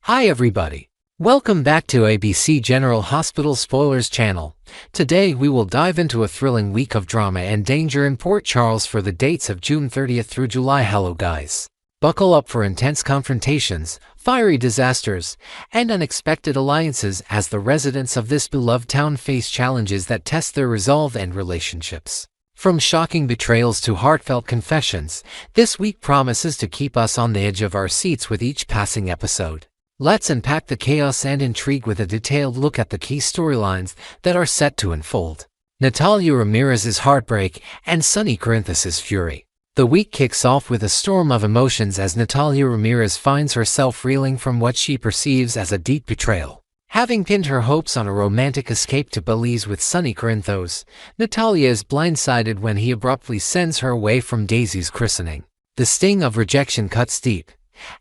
Hi everybody. Welcome back to ABC General Hospital Spoilers channel. Today we will dive into a thrilling week of drama and danger in Port Charles for the dates of June 30th through July. Hello guys. Buckle up for intense confrontations, fiery disasters, and unexpected alliances as the residents of this beloved town face challenges that test their resolve and relationships. From shocking betrayals to heartfelt confessions, this week promises to keep us on the edge of our seats with each passing episode. Let's unpack the chaos and intrigue with a detailed look at the key storylines that are set to unfold. Natalia Ramirez's heartbreak and Sonny Corinthos's fury. The week kicks off with a storm of emotions as Natalia Ramirez finds herself reeling from what she perceives as a deep betrayal. Having pinned her hopes on a romantic escape to Belize with Sonny Corinthos, Natalia is blindsided when he abruptly sends her away from Daisy's christening. The sting of rejection cuts deep.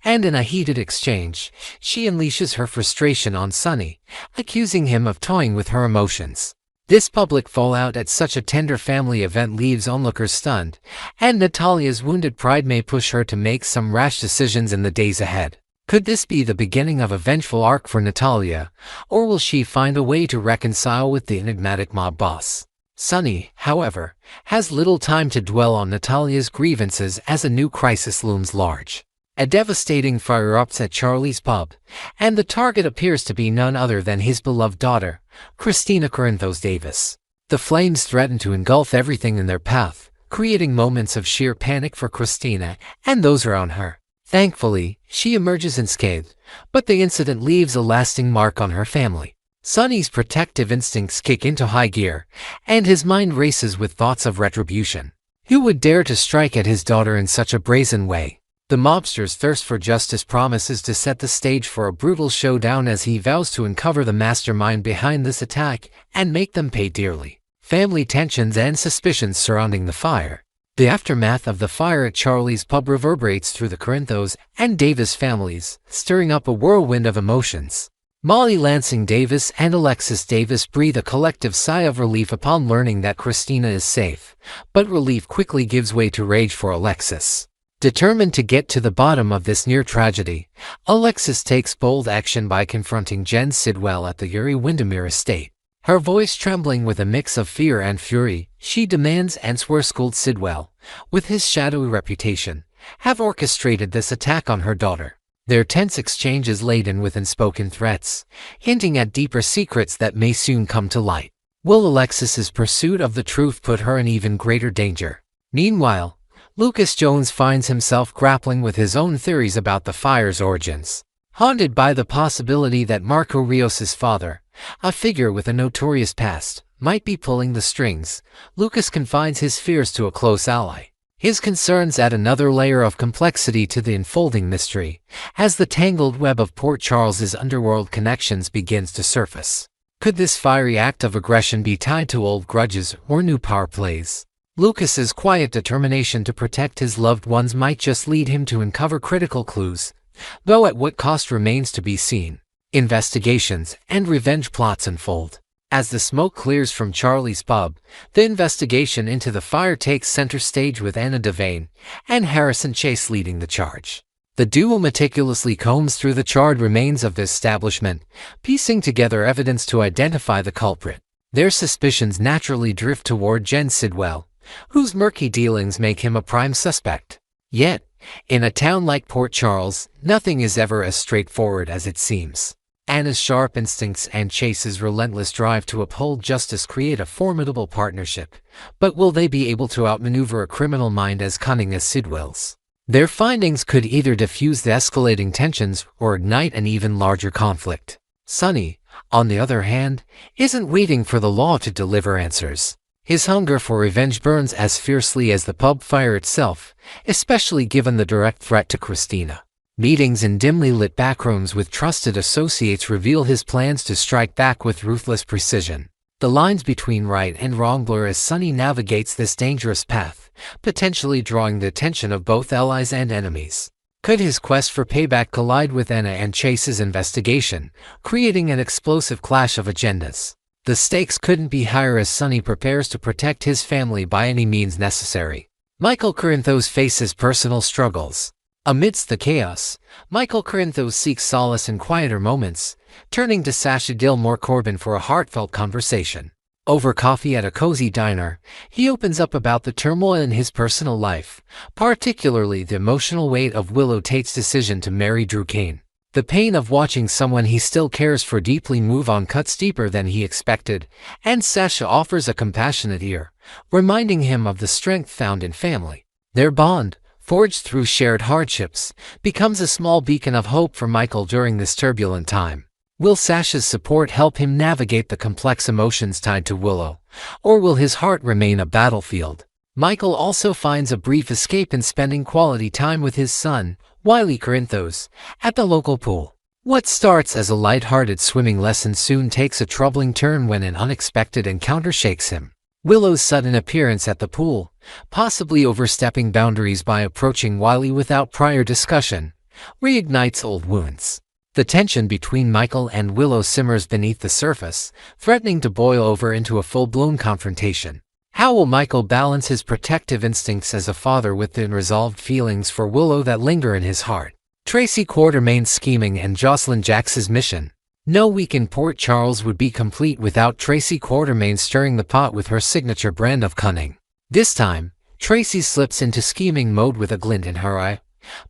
And in a heated exchange, she unleashes her frustration on Sonny, accusing him of toying with her emotions. This public fallout at such a tender family event leaves onlookers stunned, and Natalia's wounded pride may push her to make some rash decisions in the days ahead. Could this be the beginning of a vengeful arc for Natalia, or will she find a way to reconcile with the enigmatic mob boss? Sonny, however, has little time to dwell on Natalia's grievances as a new crisis looms large. A devastating fire erupts at Charlie's pub, and the target appears to be none other than his beloved daughter, Christina Corinthos Davis. The flames threaten to engulf everything in their path, creating moments of sheer panic for Christina and those around her. Thankfully, she emerges unscathed, but the incident leaves a lasting mark on her family. Sonny's protective instincts kick into high gear, and his mind races with thoughts of retribution. Who would dare to strike at his daughter in such a brazen way? The mobster's thirst for justice promises to set the stage for a brutal showdown as he vows to uncover the mastermind behind this attack and make them pay dearly. Family tensions and suspicions surrounding the fire. The aftermath of the fire at Charlie's pub reverberates through the Corinthos and Davis families, stirring up a whirlwind of emotions. Molly Lansing Davis and Alexis Davis breathe a collective sigh of relief upon learning that Christina is safe, but relief quickly gives way to rage for Alexis. Determined to get to the bottom of this near tragedy, Alexis takes bold action by confronting Jen Sidwell at the Yuri Windermere estate. Her voice trembling with a mix of fear and fury, she demands answer schooled Sidwell, with his shadowy reputation, have orchestrated this attack on her daughter. Their tense exchange is laden with unspoken threats, hinting at deeper secrets that may soon come to light. Will Alexis's pursuit of the truth put her in even greater danger? Meanwhile, Lucas Jones finds himself grappling with his own theories about the fire's origins. Haunted by the possibility that Marco Rios's father, a figure with a notorious past, might be pulling the strings, Lucas confides his fears to a close ally. His concerns add another layer of complexity to the unfolding mystery, as the tangled web of Port Charles's underworld connections begins to surface. Could this fiery act of aggression be tied to old grudges or new power plays? Lucas's quiet determination to protect his loved ones might just lead him to uncover critical clues, though at what cost remains to be seen. Investigations and revenge plots unfold. As the smoke clears from Charlie's pub, the investigation into the fire takes center stage with Anna Devane and Harrison Chase leading the charge. The duo meticulously combs through the charred remains of the establishment, piecing together evidence to identify the culprit. Their suspicions naturally drift toward Jen Sidwell, whose murky dealings make him a prime suspect. Yet, in a town like Port Charles, nothing is ever as straightforward as it seems. Anna's sharp instincts and Chase's relentless drive to uphold justice create a formidable partnership, but will they be able to outmaneuver a criminal mind as cunning as Sidwell's? Their findings could either diffuse the escalating tensions or ignite an even larger conflict. Sonny, on the other hand, isn't waiting for the law to deliver answers. His hunger for revenge burns as fiercely as the pub fire itself, especially given the direct threat to Christina. Meetings in dimly lit backrooms with trusted associates reveal his plans to strike back with ruthless precision. The lines between right and wrong blur as Sonny navigates this dangerous path, potentially drawing the attention of both allies and enemies. Could his quest for payback collide with Anna and Chase's investigation, creating an explosive clash of agendas? The stakes couldn't be higher as Sonny prepares to protect his family by any means necessary. Michael Corinthos faces personal struggles. Amidst the chaos, Michael Corinthos seeks solace in quieter moments, turning to Sasha Gilmore Corbin for a heartfelt conversation. Over coffee at a cozy diner, he opens up about the turmoil in his personal life, particularly the emotional weight of Willow Tate's decision to marry Drew Kane. The pain of watching someone he still cares for deeply move on cuts deeper than he expected, and Sasha offers a compassionate ear, reminding him of the strength found in family. Their bond, forged through shared hardships, becomes a small beacon of hope for Michael during this turbulent time. Will Sasha's support help him navigate the complex emotions tied to Willow, or will his heart remain a battlefield? Michael also finds a brief escape in spending quality time with his son, Wiley Corinthos, at the local pool. What starts as a light-hearted swimming lesson soon takes a troubling turn when an unexpected encounter shakes him. Willow's sudden appearance at the pool, possibly overstepping boundaries by approaching Wiley without prior discussion, reignites old wounds. The tension between Michael and Willow simmers beneath the surface, threatening to boil over into a full-blown confrontation. How will Michael balance his protective instincts as a father with the unresolved feelings for Willow that linger in his heart? Tracy Quartermain's scheming and Joselyn Jaxs' mission. No week in Port Charles would be complete without Tracy Quartermain stirring the pot with her signature brand of cunning. This time, Tracy slips into scheming mode with a glint in her eye,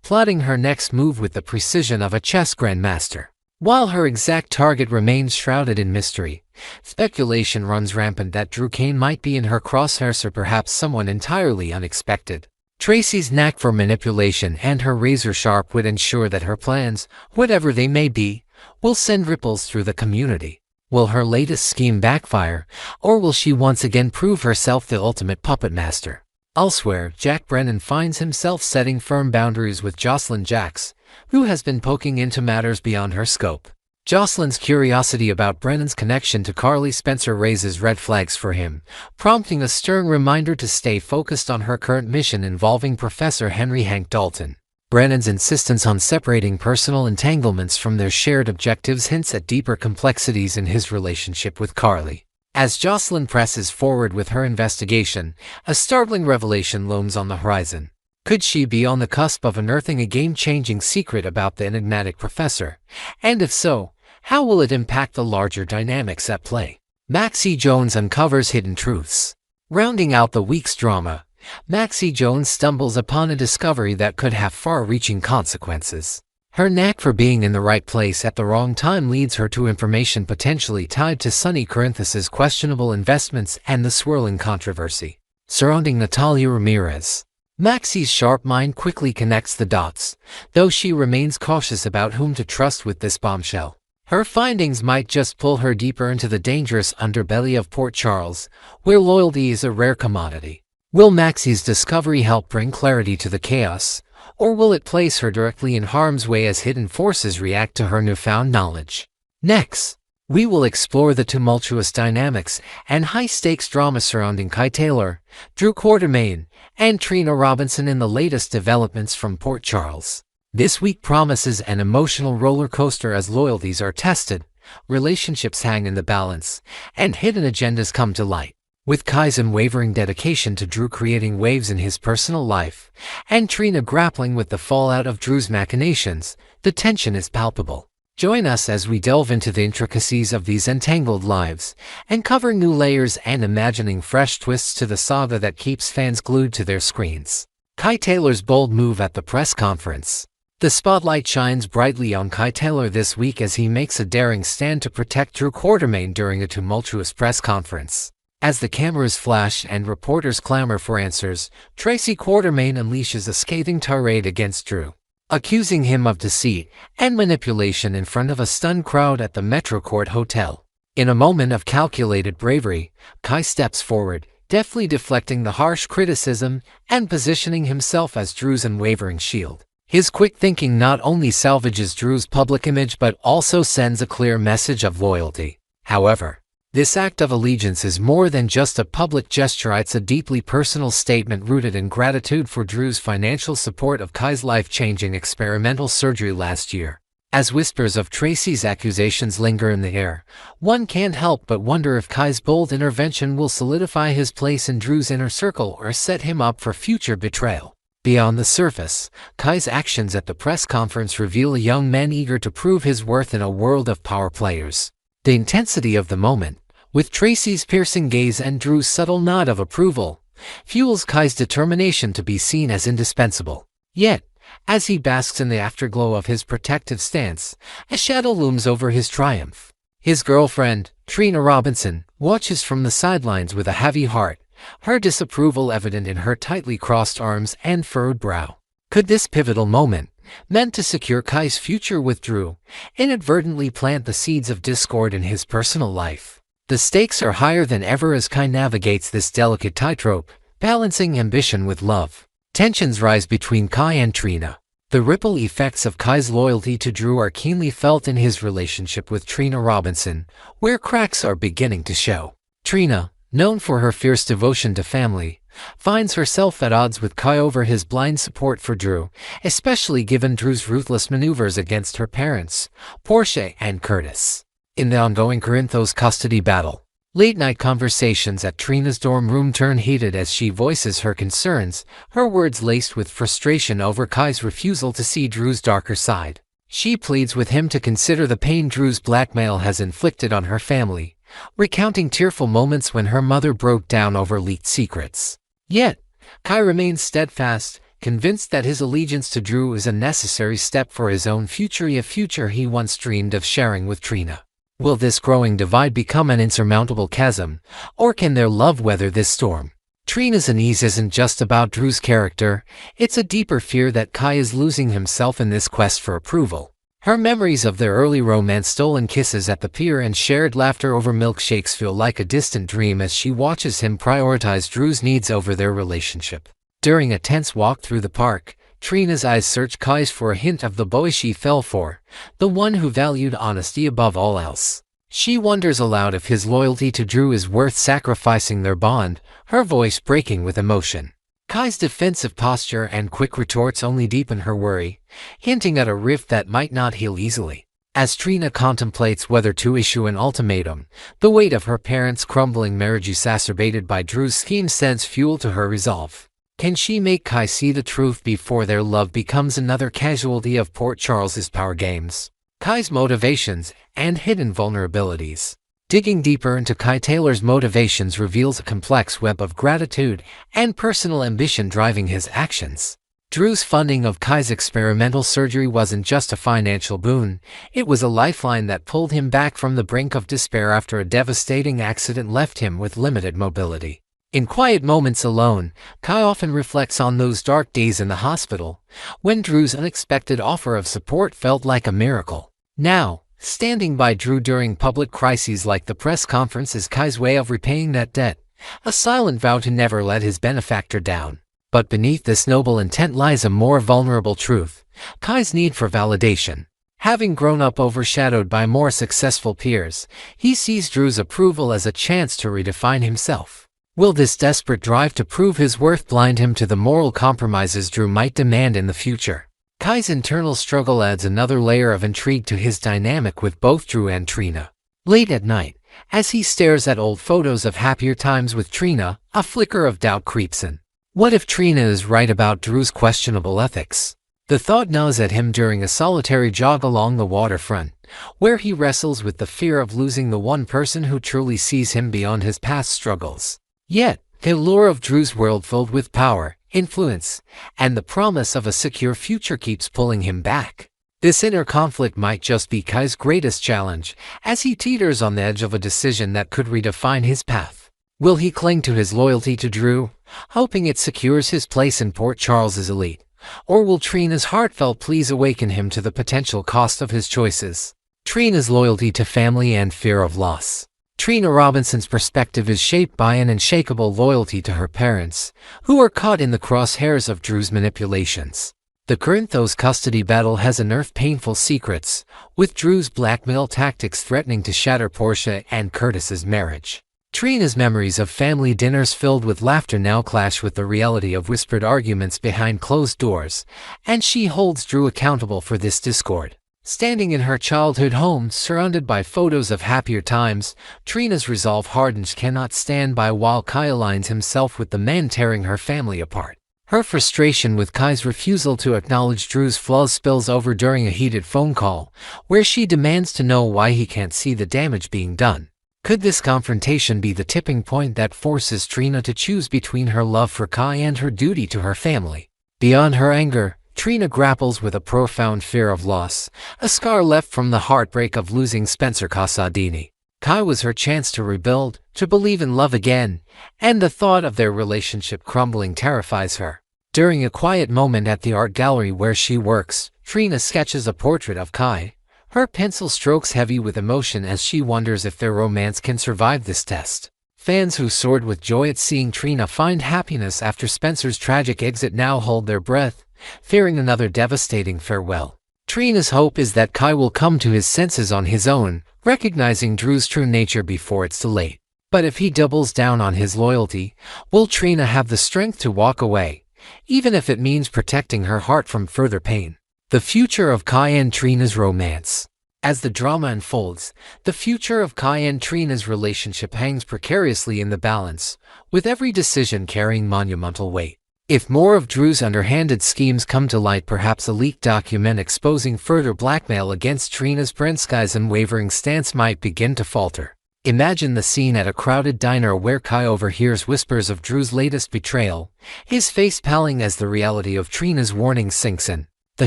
plotting her next move with the precision of a chess grandmaster. While her exact target remains shrouded in mystery, speculation runs rampant that Drew Kane might be in her crosshairs or perhaps someone entirely unexpected. Tracy's knack for manipulation and her razor-sharp wit ensure that her plans, whatever they may be, will send ripples through the community. Will her latest scheme backfire, or will she once again prove herself the ultimate puppet master? Elsewhere, Jack Brennan finds himself setting firm boundaries with Joselyn Jaxs, who has been poking into matters beyond her scope. Jocelyn's curiosity about Brennan's connection to Carly Spencer raises red flags for him, prompting a stern reminder to stay focused on her current mission involving Professor Henry Hank Dalton. Brennan's insistence on separating personal entanglements from their shared objectives hints at deeper complexities in his relationship with Carly. As Joselyn presses forward with her investigation, a startling revelation looms on the horizon. Could she be on the cusp of unearthing a game-changing secret about the enigmatic professor? And if so, how will it impact the larger dynamics at play? Maxie Jones uncovers hidden truths. Rounding out the week's drama, Maxie Jones stumbles upon a discovery that could have far-reaching consequences. Her knack for being in the right place at the wrong time leads her to information potentially tied to Sonny Corinthos' questionable investments and the swirling controversy surrounding Natalia Ramirez. Maxie's sharp mind quickly connects the dots, though she remains cautious about whom to trust with this bombshell. Her findings might just pull her deeper into the dangerous underbelly of Port Charles, where loyalty is a rare commodity. Will Maxie's discovery help bring clarity to the chaos, or will it place her directly in harm's way as hidden forces react to her newfound knowledge? Next, we will explore the tumultuous dynamics and high-stakes drama surrounding Kai Taylor, Drew Quartermain, and Trina Robinson in the latest developments from Port Charles. This week promises an emotional roller coaster as loyalties are tested, relationships hang in the balance, and hidden agendas come to light. With Kai's unwavering dedication to Drew creating waves in his personal life, and Trina grappling with the fallout of Drew's machinations, the tension is palpable. Join us as we delve into the intricacies of these entangled lives, uncovering new layers and imagining fresh twists to the saga that keeps fans glued to their screens. Kai Taylor's bold move at the press conference. The spotlight shines brightly on Kai Taylor this week as he makes a daring stand to protect Drew Quartermain during a tumultuous press conference. As the cameras flash and reporters clamor for answers, Tracy Quartermain unleashes a scathing tirade against Drew, accusing him of deceit and manipulation in front of a stunned crowd at the Metrocourt Hotel. In a moment of calculated bravery, Kai steps forward, deftly deflecting the harsh criticism and positioning himself as Drew's unwavering shield. His quick thinking not only salvages Drew's public image but also sends a clear message of loyalty. However, this act of allegiance is more than just a public gesture. It's a deeply personal statement rooted in gratitude for Drew's financial support of Kai's life-changing experimental surgery last year. As whispers of Tracy's accusations linger in the air, one can't help but wonder if Kai's bold intervention will solidify his place in Drew's inner circle or set him up for future betrayal. Beyond the surface, Kai's actions at the press conference reveal a young man eager to prove his worth in a world of power players. The intensity of the moment, with Tracy's piercing gaze and Drew's subtle nod of approval, fuels Kai's determination to be seen as indispensable. Yet, as he basks in the afterglow of his protective stance, a shadow looms over his triumph. His girlfriend, Trina Robinson, watches from the sidelines with a heavy heart, her disapproval evident in her tightly crossed arms and furrowed brow. Could this pivotal moment, meant to secure Kai's future with Drew, inadvertently plant the seeds of discord in his personal life? The stakes are higher than ever as Kai navigates this delicate tightrope, balancing ambition with love. Tensions rise between Kai and Trina. The ripple effects of Kai's loyalty to Drew are keenly felt in his relationship with Trina Robinson, where cracks are beginning to show. Trina, known for her fierce devotion to family, finds herself at odds with Kai over his blind support for Drew, especially given Drew's ruthless maneuvers against her parents, Portia and Curtis. In the ongoing Corinthos custody battle, late-night conversations at Trina's dorm room turn heated as she voices her concerns, her words laced with frustration over Kai's refusal to see Drew's darker side. She pleads with him to consider the pain Drew's blackmail has inflicted on her family, recounting tearful moments when her mother broke down over leaked secrets. Yet, Kai remains steadfast, convinced that his allegiance to Drew is a necessary step for his own future, a future he once dreamed of sharing with Trina. Will this growing divide become an insurmountable chasm, or can their love weather this storm? Trina's unease isn't just about Drew's character, it's a deeper fear that Kai is losing himself in this quest for approval. Her memories of their early romance, stolen kisses at the pier and shared laughter over milkshakes feel like a distant dream as she watches him prioritize Drew's needs over their relationship. During a tense walk through the park, Trina's eyes search Kai's for a hint of the boy she fell for, the one who valued honesty above all else. She wonders aloud if his loyalty to Drew is worth sacrificing their bond, her voice breaking with emotion. Kai's defensive posture and quick retorts only deepen her worry, hinting at a rift that might not heal easily. As Trina contemplates whether to issue an ultimatum, the weight of her parents' crumbling marriage exacerbated by Drew's scheme sends fuel to her resolve. Can she make Kai see the truth before their love becomes another casualty of Port Charles's power games? Kai's motivations and hidden vulnerabilities. Digging deeper into Kai Taylor's motivations reveals a complex web of gratitude and personal ambition driving his actions. Drew's funding of Kai's experimental surgery wasn't just a financial boon, it was a lifeline that pulled him back from the brink of despair after a devastating accident left him with limited mobility. In quiet moments alone, Kai often reflects on those dark days in the hospital, when Drew's unexpected offer of support felt like a miracle. Now, standing by Drew during public crises like the press conference is Kai's way of repaying that debt, a silent vow to never let his benefactor down. But beneath this noble intent lies a more vulnerable truth: Kai's need for validation. Having grown up overshadowed by more successful peers, he sees Drew's approval as a chance to redefine himself. Will this desperate drive to prove his worth blind him to the moral compromises Drew might demand in the future? Kai's internal struggle adds another layer of intrigue to his dynamic with both Drew and Trina. Late at night, as he stares at old photos of happier times with Trina, a flicker of doubt creeps in. What if Trina is right about Drew's questionable ethics? The thought gnaws at him during a solitary jog along the waterfront, where he wrestles with the fear of losing the one person who truly sees him beyond his past struggles. Yet, the allure of Drew's world filled with power, influence, and the promise of a secure future keeps pulling him back. This inner conflict might just be Kai's greatest challenge, as he teeters on the edge of a decision that could redefine his path. Will he cling to his loyalty to Drew, hoping it secures his place in Port Charles's elite? Or will Trina's heartfelt pleas awaken him to the potential cost of his choices? Trina's loyalty to family and fear of loss. Trina Robinson's perspective is shaped by an unshakable loyalty to her parents, who are caught in the crosshairs of Drew's manipulations. The Corinthos custody battle has unearthed painful secrets, with Drew's blackmail tactics threatening to shatter Portia and Curtis's marriage. Trina's memories of family dinners filled with laughter now clash with the reality of whispered arguments behind closed doors, and she holds Drew accountable for this discord. Standing in her childhood home, surrounded by photos of happier times, Trina's resolve hardens cannot stand by while Kai aligns himself with the man tearing her family apart. Her frustration with Kai's refusal to acknowledge Drew's flaws spills over during a heated phone call, where she demands to know why he can't see the damage being done. Could this confrontation be the tipping point that forces Trina to choose between her love for Kai and her duty to her family? Beyond her anger, Trina grapples with a profound fear of loss, a scar left from the heartbreak of losing Spencer Casadini. Kai was her chance to rebuild, to believe in love again, and the thought of their relationship crumbling terrifies her. During a quiet moment at the art gallery where she works, Trina sketches a portrait of Kai, her pencil strokes heavy with emotion as she wonders if their romance can survive this test. Fans who soared with joy at seeing Trina find happiness after Spencer's tragic exit now hold their breath, fearing another devastating farewell. Trina's hope is that Kai will come to his senses on his own, recognizing Drew's true nature before it's too late. But if he doubles down on his loyalty, will Trina have the strength to walk away, even if it means protecting her heart from further pain? The future of Kai and Trina's romance. As the drama unfolds, the future of Kai and Trina's relationship hangs precariously in the balance, with every decision carrying monumental weight. If more of Drew's underhanded schemes come to light, perhaps a leaked document exposing further blackmail against Trina's Kai's unwavering stance might begin to falter. Imagine the scene at a crowded diner where Kai overhears whispers of Drew's latest betrayal, his face paling as the reality of Trina's warning sinks in. The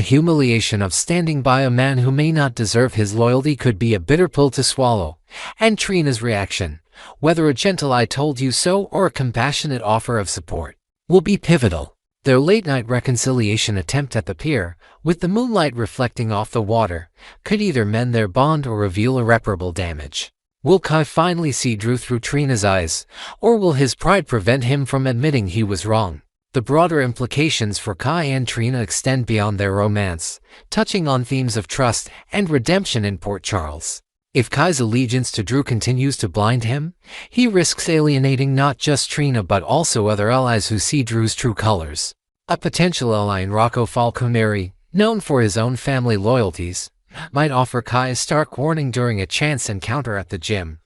humiliation of standing by a man who may not deserve his loyalty could be a bitter pill to swallow, and Trina's reaction, whether a gentle "I told you so" or a compassionate offer of support, will be pivotal. Their late-night reconciliation attempt at the pier, with the moonlight reflecting off the water, could either mend their bond or reveal irreparable damage. Will Kai finally see Drew through Trina's eyes, or will his pride prevent him from admitting he was wrong? The broader implications for Kai and Trina extend beyond their romance, touching on themes of trust and redemption in Port Charles. If Kai's allegiance to Drew continues to blind him, he risks alienating not just Trina but also other allies who see Drew's true colors. A potential ally in Rocco Falconeri, known for his own family loyalties, might offer Kai a stark warning during a chance encounter at the gym,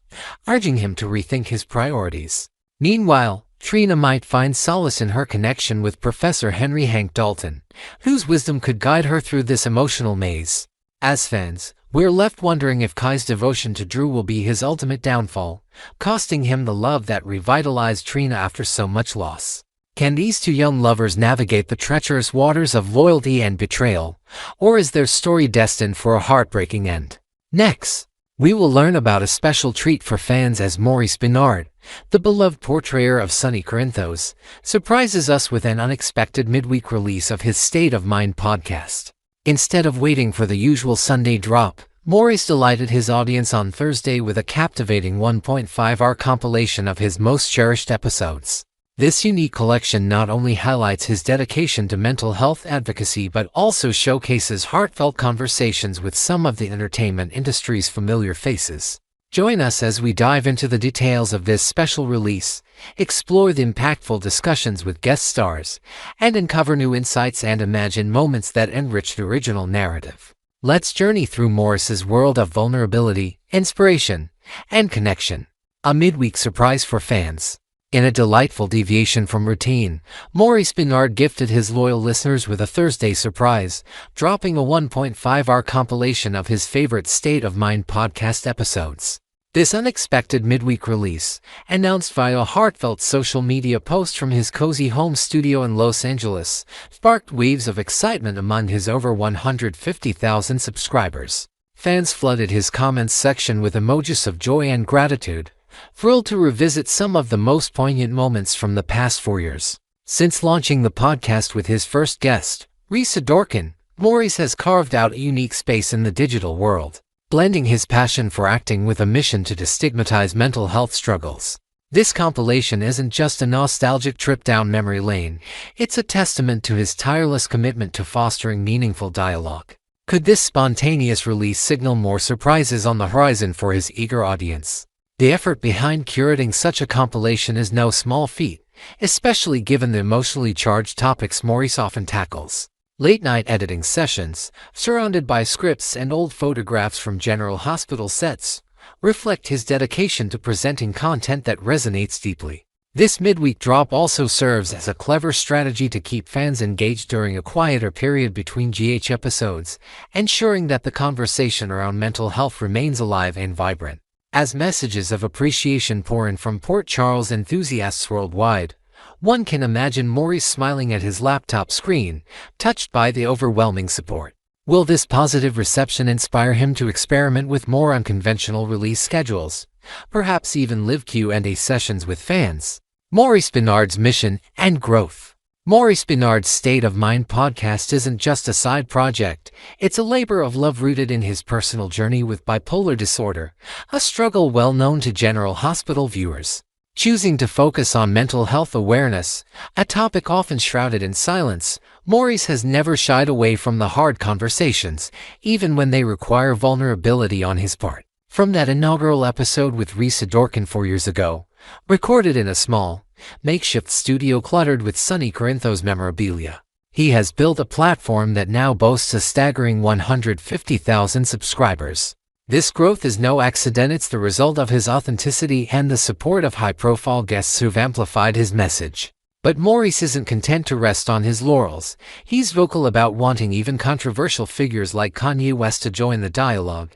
urging him to rethink his priorities. Meanwhile, Trina might find solace in her connection with Professor Henry Hank Dalton, whose wisdom could guide her through this emotional maze. As fans, we're left wondering if Kai's devotion to Drew will be his ultimate downfall, costing him the love that revitalized Trina after so much loss. Can these two young lovers navigate the treacherous waters of loyalty and betrayal, or is their story destined for a heartbreaking end? Next, we will learn about a special treat for fans as Maurice Benard, the beloved portrayer of Sunny Corinthos, surprises us with an unexpected midweek release of his State of Mind podcast. Instead of waiting for the usual Sunday drop, Maurice delighted his audience on Thursday with a captivating 1.5-hour compilation of his most cherished episodes. This unique collection not only highlights his dedication to mental health advocacy but also showcases heartfelt conversations with some of the entertainment industry's familiar faces. Join us as we dive into the details of this special release, explore the impactful discussions with guest stars, and uncover new insights and imagine moments that enrich the original narrative. Let's journey through Maurice's world of vulnerability, inspiration, and connection. A midweek surprise for fans. In a delightful deviation from routine, Maurice Benard gifted his loyal listeners with a Thursday surprise, dropping a 1.5-hour compilation of his favorite State of Mind podcast episodes. This unexpected midweek release, announced via a heartfelt social media post from his cozy home studio in Los Angeles, sparked waves of excitement among his over 150,000 subscribers. Fans flooded his comments section with emojis of joy and gratitude, thrilled to revisit some of the most poignant moments from the past 4 years. Since launching the podcast with his first guest, Risa Dorkin, Maurice has carved out a unique space in the digital world, blending his passion for acting with a mission to destigmatize mental health struggles. This compilation isn't just a nostalgic trip down memory lane, it's a testament to his tireless commitment to fostering meaningful dialogue. Could this spontaneous release signal more surprises on the horizon for his eager audience? The effort behind curating such a compilation is no small feat, especially given the emotionally charged topics Maurice often tackles. Late-night editing sessions, surrounded by scripts and old photographs from General Hospital sets, reflect his dedication to presenting content that resonates deeply. This midweek drop also serves as a clever strategy to keep fans engaged during a quieter period between GH episodes, ensuring that the conversation around mental health remains alive and vibrant. As messages of appreciation pour in from Port Charles enthusiasts worldwide, one can imagine Maurice smiling at his laptop screen, touched by the overwhelming support. Will this positive reception inspire him to experiment with more unconventional release schedules, perhaps even live Q&A sessions with fans? Maurice Benard's mission and growth. Maurice Benard's State of Mind podcast isn't just a side project, it's a labor of love rooted in his personal journey with bipolar disorder, a struggle well known to General Hospital viewers. Choosing to focus on mental health awareness, a topic often shrouded in silence, Maurice has never shied away from the hard conversations, even when they require vulnerability on his part. From that inaugural episode with Risa Dorkin 4 years ago, recorded in a small, makeshift studio cluttered with Sonny Corinthos memorabilia, he has built a platform that now boasts a staggering 150,000 subscribers. This growth is no accident, it's the result of his authenticity and the support of high-profile guests who've amplified his message. But Maurice isn't content to rest on his laurels. He's vocal about wanting even controversial figures like Kanye West to join the dialogue,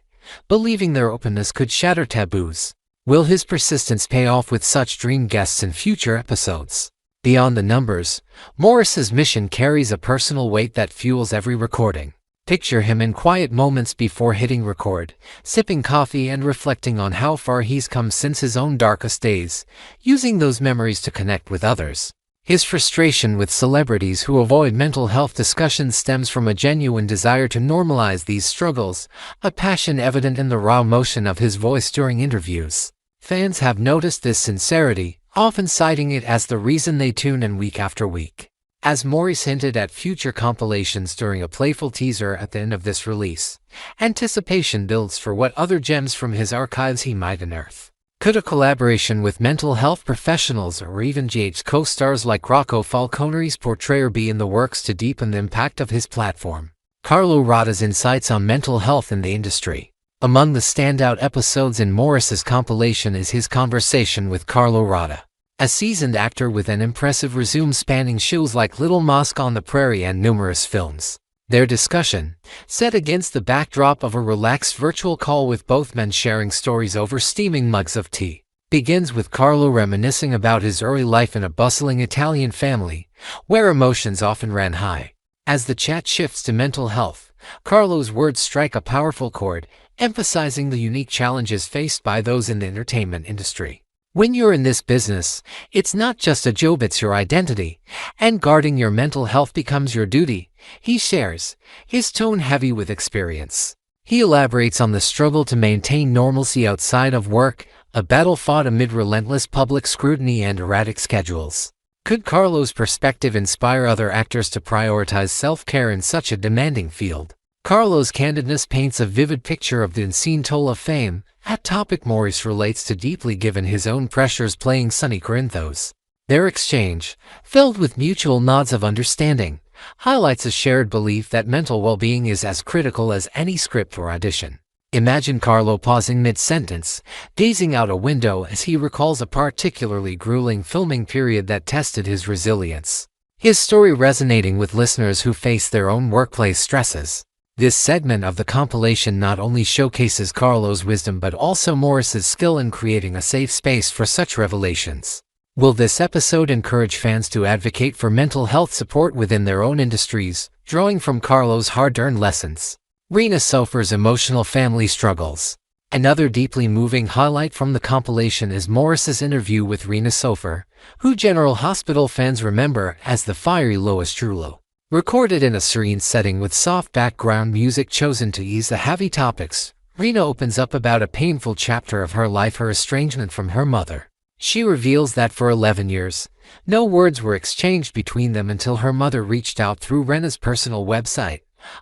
believing their openness could shatter taboos. Will his persistence pay off with such dream guests in future episodes? Beyond the numbers, Maurice's mission carries a personal weight that fuels every recording. Picture him in quiet moments before hitting record, sipping coffee and reflecting on how far he's come since his own darkest days, using those memories to connect with others. His frustration with celebrities who avoid mental health discussions stems from a genuine desire to normalize these struggles, a passion evident in the raw emotion of his voice during interviews. Fans have noticed this sincerity, often citing it as the reason they tune in week after week. As Maurice hinted at future compilations during a playful teaser at the end of this release, anticipation builds for what other gems from his archives he might unearth. Could a collaboration with mental health professionals or even GH co-stars like Rocco Falcone's portrayer be in the works to deepen the impact of his platform? Carlo Rada's insights on mental health in the industry. Among the standout episodes in Maurice's compilation is his conversation with Carlo Rada, a seasoned actor with an impressive resume spanning shows like Little Mosque on the Prairie and numerous films. Their discussion, set against the backdrop of a relaxed virtual call with both men sharing stories over steaming mugs of tea, begins with Carlo reminiscing about his early life in a bustling Italian family, where emotions often ran high. As the chat shifts to mental health, Carlo's words strike a powerful chord, emphasizing the unique challenges faced by those in the entertainment industry. When you're in this business, it's not just a job, it's your identity, and guarding your mental health becomes your duty, he shares, his tone heavy with experience. He elaborates on the struggle to maintain normalcy outside of work, a battle fought amid relentless public scrutiny and erratic schedules. Could Carlo's perspective inspire other actors to prioritize self-care in such a demanding field? Carlo's candidness paints a vivid picture of the unseen toll of fame, a topic Maurice relates to deeply given his own pressures playing Sonny Corinthos. Their exchange, filled with mutual nods of understanding, highlights a shared belief that mental well-being is as critical as any script or audition. Imagine Carlo pausing mid-sentence, gazing out a window as he recalls a particularly grueling filming period that tested his resilience. His story resonating with listeners who face their own workplace stresses. This segment of the compilation not only showcases Carlo's wisdom but also Maurice's skill in creating a safe space for such revelations. Will this episode encourage fans to advocate for mental health support within their own industries, drawing from Carlo's hard-earned lessons? Rena Sofur's emotional family struggles. Another deeply moving highlight from the compilation is Maurice's interview with Rena Sofur, who General Hospital fans remember as the fiery Lois Trullo. Recorded in a serene setting with soft background music chosen to ease the heavy topics, Rena opens up about a painful chapter of her life, her estrangement from her mother. She reveals that for 11 years, no words were exchanged between them until her mother reached out through Rena's personal website,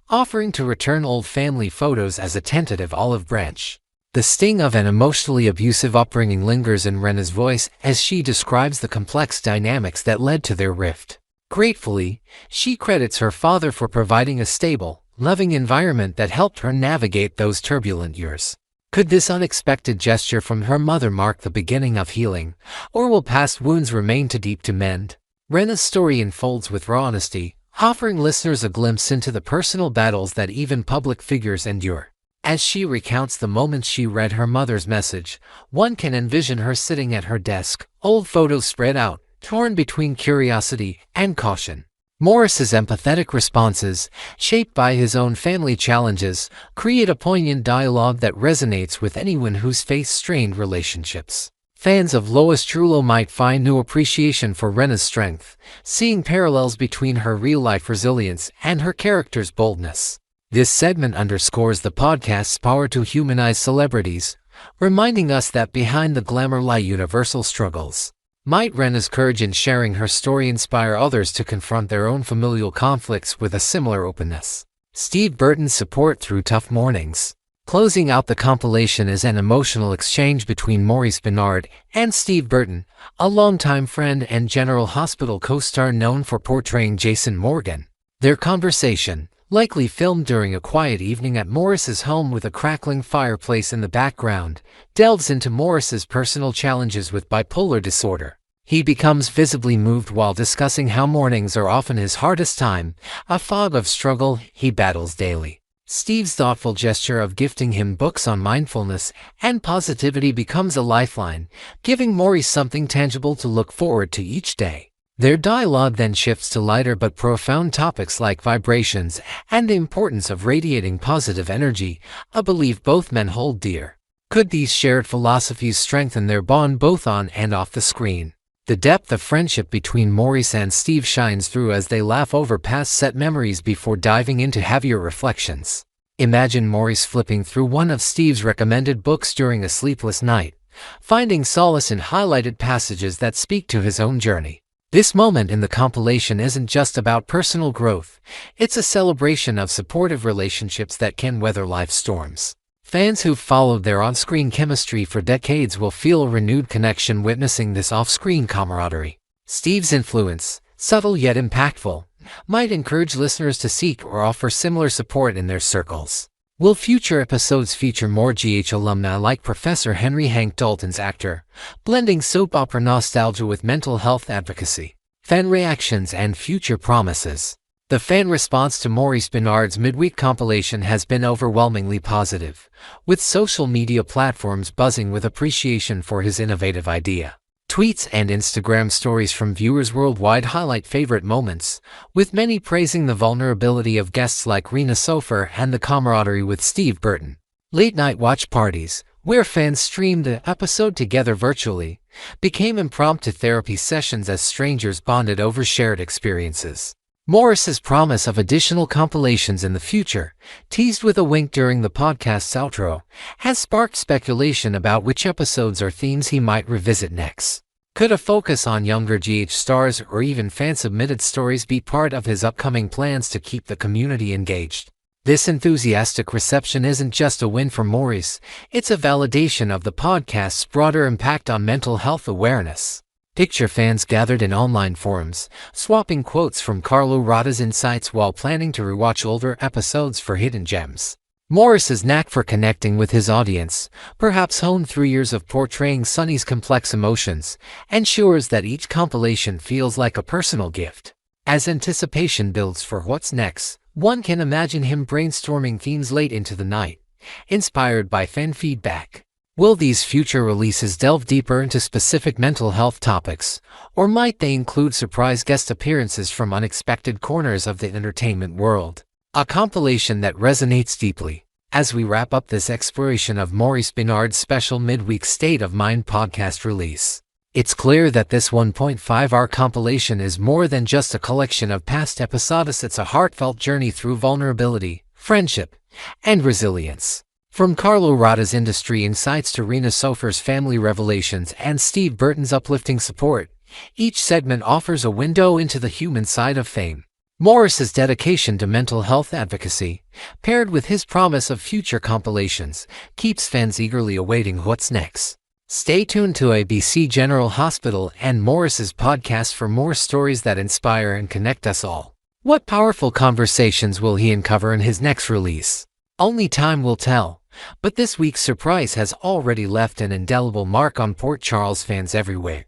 offering to return old family photos as a tentative olive branch. The sting of an emotionally abusive upbringing lingers in Rena's voice as she describes the complex dynamics that led to their rift. Gratefully, she credits her father for providing a stable, loving environment that helped her navigate those turbulent years. Could this unexpected gesture from her mother mark the beginning of healing, or will past wounds remain too deep to mend? Rena's story unfolds with raw honesty, offering listeners a glimpse into the personal battles that even public figures endure. As she recounts the moment she read her mother's message, one can envision her sitting at her desk, old photos spread out, torn between curiosity and caution. Morris's empathetic responses, shaped by his own family challenges, create a poignant dialogue that resonates with anyone who's faced strained relationships. Fans of Lois Trullo might find new appreciation for Rena's strength, seeing parallels between her real-life resilience and her character's boldness. This segment underscores the podcast's power to humanize celebrities, reminding us that behind the glamour lie universal struggles. Might Rena's courage in sharing her story inspire others to confront their own familial conflicts with a similar openness? Steve Burton's support through tough mornings. Closing out the compilation is an emotional exchange between Maurice Benard and Steve Burton, a longtime friend and General Hospital co-star known for portraying Jason Morgan. Their conversation, likely filmed during a quiet evening at Morris's home with a crackling fireplace in the background, delves into Morris's personal challenges with bipolar disorder. He becomes visibly moved while discussing how mornings are often his hardest time, a fog of struggle he battles daily. Steve's thoughtful gesture of gifting him books on mindfulness and positivity becomes a lifeline, giving Maurice something tangible to look forward to each day. Their dialogue then shifts to lighter but profound topics like vibrations and the importance of radiating positive energy, a belief both men hold dear. Could these shared philosophies strengthen their bond both on and off the screen? The depth of friendship between Maurice and Steve shines through as they laugh over past set memories before diving into heavier reflections. Imagine Maurice flipping through one of Steve's recommended books during a sleepless night, finding solace in highlighted passages that speak to his own journey. This moment in the compilation isn't just about personal growth, it's a celebration of supportive relationships that can weather life's storms. Fans who've followed their on-screen chemistry for decades will feel a renewed connection witnessing this off-screen camaraderie. Steve's influence, subtle yet impactful, might encourage listeners to seek or offer similar support in their circles. Will future episodes feature more GH alumni like Professor Henry Hank Dalton's actor, blending soap opera nostalgia with mental health advocacy? Fan reactions and future promises. The fan response to Maurice Benard's midweek compilation has been overwhelmingly positive, with social media platforms buzzing with appreciation for his innovative idea. Tweets and Instagram stories from viewers worldwide highlight favorite moments, with many praising the vulnerability of guests like Rena Sofur and the camaraderie with Steve Burton. Late-night watch parties, where fans streamed the episode together virtually, became impromptu therapy sessions as strangers bonded over shared experiences. Morris's promise of additional compilations in the future, teased with a wink during the podcast's outro, has sparked speculation about which episodes or themes he might revisit next. Could a focus on younger GH stars or even fan-submitted stories be part of his upcoming plans to keep the community engaged? This enthusiastic reception isn't just a win for Maurice, it's a validation of the podcast's broader impact on mental health awareness. Picture fans gathered in online forums, swapping quotes from Carlo Rada's insights while planning to rewatch older episodes for hidden gems. Morris's knack for connecting with his audience, perhaps honed through years of portraying Sonny's complex emotions, ensures that each compilation feels like a personal gift. As anticipation builds for what's next, one can imagine him brainstorming themes late into the night, inspired by fan feedback. Will these future releases delve deeper into specific mental health topics, or might they include surprise guest appearances from unexpected corners of the entertainment world? A compilation that resonates deeply. As we wrap up this exploration of Maurice Benard's special midweek State of Mind podcast release, it's clear that this 1.5-hour compilation is more than just a collection of past episodes. It's a heartfelt journey through vulnerability, friendship, and resilience. From Carlo Rada's industry insights to Rena Sofur's family revelations and Steve Burton's uplifting support, each segment offers a window into the human side of fame. Morris's dedication to mental health advocacy, paired with his promise of future compilations, keeps fans eagerly awaiting what's next. Stay tuned to ABC General Hospital and Morris's podcast for more stories that inspire and connect us all. What powerful conversations will he uncover in his next release? Only time will tell. But this week's surprise has already left an indelible mark on Port Charles fans everywhere.